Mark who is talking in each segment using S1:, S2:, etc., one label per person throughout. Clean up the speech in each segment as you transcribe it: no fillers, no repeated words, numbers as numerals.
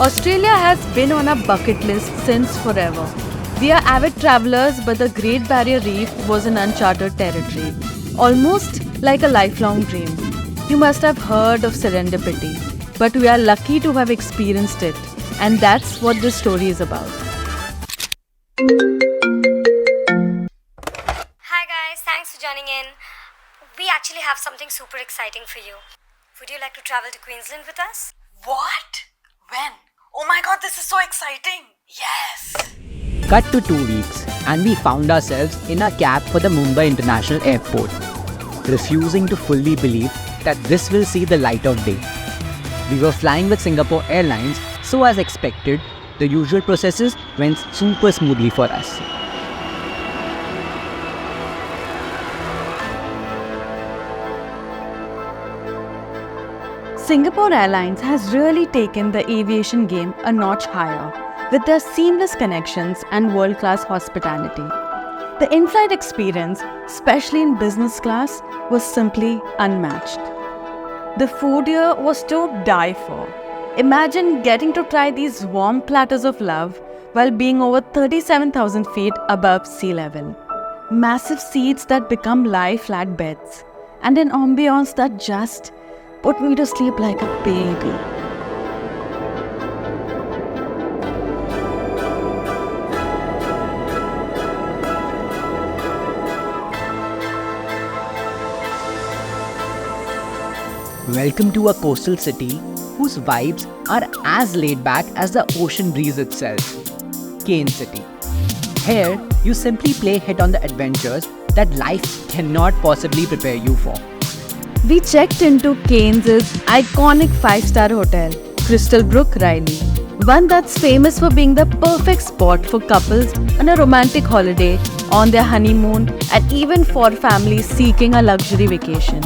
S1: Australia has been on our bucket list since forever. We are avid travelers, but the Great Barrier Reef was an uncharted territory, almost like a lifelong dream. You must have heard of serendipity, but we are lucky to have experienced it, and that's what this story is about.
S2: Hi guys, thanks for joining in. We actually have something super exciting for you. Would you like to travel to Queensland with us?
S3: What? When? Oh my god, this is so exciting! Yes!
S4: Cut to 2 weeks, and we found ourselves in a cab for the Mumbai International Airport, refusing to fully believe that this will see the light of day. We were flying with Singapore Airlines, so as expected, the usual processes went super smoothly for us.
S1: Singapore Airlines has really taken the aviation game a notch higher with their seamless connections and world-class hospitality. The in-flight experience, especially in business class, was simply unmatched. The food here was to die for. Imagine getting to try these warm platters of love while being over 37,000 feet above sea level. Massive seats that become lie-flat beds, and an ambience that just put me to sleep like a baby.
S4: Welcome to a coastal city whose vibes are as laid back as the ocean breeze itself. Cairns City. Here, you simply play hit on the adventures that life cannot possibly prepare you for.
S1: We checked into Cairns' iconic 5-star hotel, Crystal Brook Riley, one that's famous for being the perfect spot for couples on a romantic holiday, on their honeymoon, and even for families seeking a luxury vacation.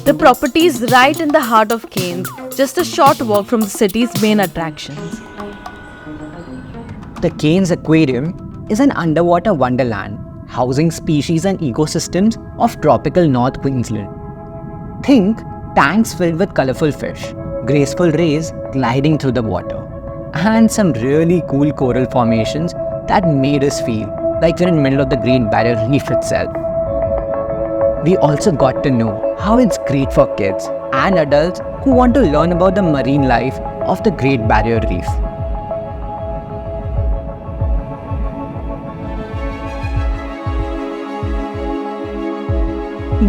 S1: The property is right in the heart of Cairns, just a short walk from the city's main attractions.
S4: The Cairns Aquarium is an underwater wonderland housing species and ecosystems of tropical North Queensland. Think tanks filled with colorful fish, graceful rays gliding through the water, and some really cool coral formations that made us feel like we're in the middle of the Great Barrier Reef itself. We also got to know how it's great for kids and adults who want to learn about the marine life of the Great Barrier Reef.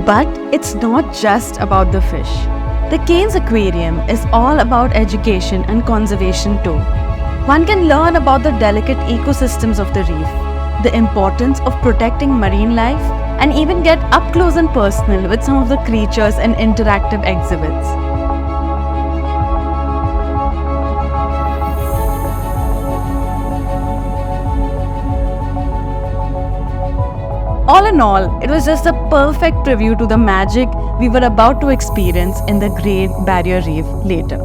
S1: But it's not just about the fish. The Cairns Aquarium is all about education and conservation too. One can learn about the delicate ecosystems of the reef, the importance of protecting marine life, and even get up close and personal with some of the creatures and interactive exhibits. All in all, it was just a perfect preview to the magic we were about to experience in the Great Barrier Reef later.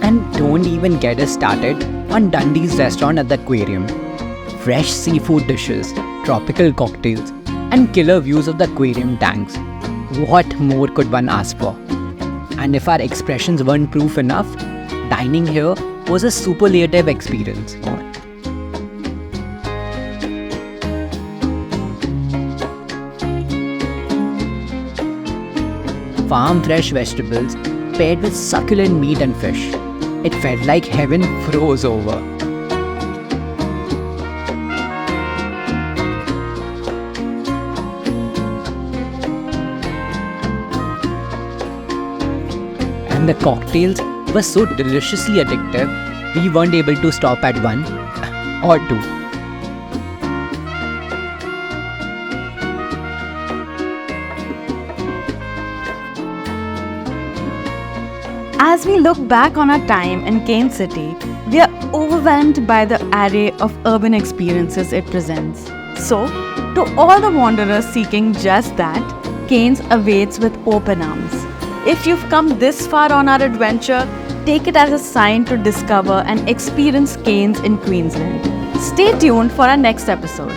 S4: And don't even get us started on Dundee's restaurant at the aquarium. Fresh seafood dishes, tropical cocktails, and killer views of the aquarium tanks. What more could one ask for? And if our expressions weren't proof enough, dining here was a superlative experience. Farm fresh vegetables paired with succulent meat and fish. It felt like heaven froze over. And the cocktails were so deliciously addictive, we weren't able to stop at one or two.
S1: As we look back on our time in Cairns City, we are overwhelmed by the array of urban experiences it presents. So, to all the wanderers seeking just that, Cairns awaits with open arms. If you've come this far on our adventure, take it as a sign to discover and experience Cairns in Queensland. Stay tuned for our next episode.